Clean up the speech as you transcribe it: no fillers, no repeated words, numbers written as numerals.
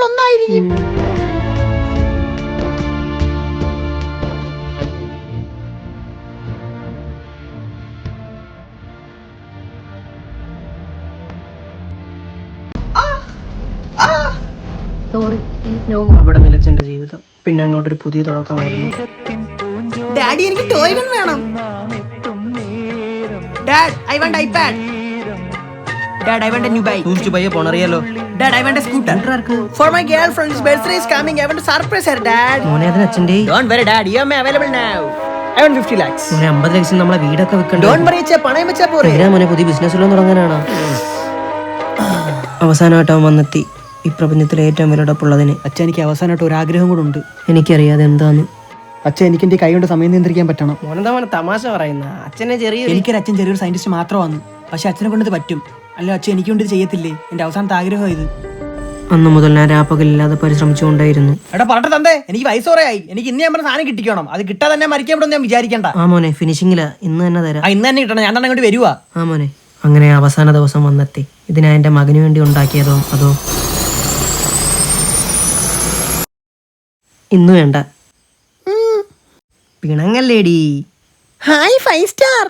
നമ്മൾ ഒന്നായിരിക്കും. അവിടെ നിലച്ചെന്റെ ജീവിതം പിന്നെ അങ്ങോട്ടൊരു പുതിയ തുടക്കമായിരുന്നു. ഡാഡി എനിക്ക് ടോയ് ഗൺ വേണം. Dad I want iPad. Dad I want a new bike. Tourist ബൈയെ പോണറിയാലോ. Dad I want a scooter. For my girlfriend's birthday is coming. I want to surprise her dad. മോനെ അതിന് അച്ഛൻ്റെ don't worry dad, EMI available now. I want 50 lakhs. മോനെ 50 ലക്ഷം നമ്മളെ വീടൊക്കെ വെക്കണ്ട. Don't worry അച്ഛാ, പണയം വെച്ചാ പോരെ. മോനെ പുതിയ ബിസിനസ് എല്ലാം തുടങ്ങാനാണോ? അവസാനമായിട്ട് അവൻ വന്നെത്തി ഈ പ്രപഞ്ചത്തിലെ ഏറ്റവും വിലടപ്പുള്ളതിന്. അച്ഛൻ എനിക്ക് അവസാനമായിട്ട് ഒരു ആഗ്രഹം കൂടെ ഉണ്ട്. എനിക്കറിയാതെ എന്താന്ന്. അച്ഛൻ എനിക്ക് എന്റെ കൈ കൊണ്ട് സമയം നിയന്ത്രിക്കാൻ പറ്റണം. മോനെന്താ മോനെ തമാശ പറയുന്ന? അച്ഛനെ ചെറിയ എനിക്കൊരു അച്ഛൻ ചെറിയൊരു സയന്റിസ്റ്റ് മാത്രമാണ്. പക്ഷെ അച്ഛനെ കൊണ്ട് ഇത് പറ്റും. അല്ല അച്ഛൻ എനിക്ക് കൊണ്ട് ഇത് ചെയ്യത്തില്ലേ? എന്റെ അവസാനത്തെ ആഗ്രഹം ഇത്. അന്ന് മുതൽ ഞാൻ രാപ്പകലില്ലാതെ പരിശ്രമിച്ചുകൊണ്ടായിരുന്നു. എടാ പറഞ്ഞ തന്തേ, എനിക്ക് വയസ്സ് കുറയായി. എനിക്ക് ഇന്ന് ഞാൻ പറഞ്ഞ സാധനം കിട്ടിക്കണം. അത് കിട്ടാതെ തന്നെ മരിക്കാൻ വിടും ഞാൻ വിചാരിക്കണ്ട. ആ മോനെ ഫിനിഷിങ്ങില ഇന്ന് തന്നെ തരാം. ഇന്ന് തന്നെ കിട്ടണം. ഞാൻ തന്നെ അങ്ങോട്ട് വരുവാ. ആ മോനെ അങ്ങനെ അവസാന ദിവസം വന്നെത്തി. ഇത് ഞാൻ എൻ്റെ മകന് വേണ്ടി ഉണ്ടാക്കിയതോ അതോ ഇന്ന് വേണ്ട പിണങ്ങല്ലേടി. Hi 5 star.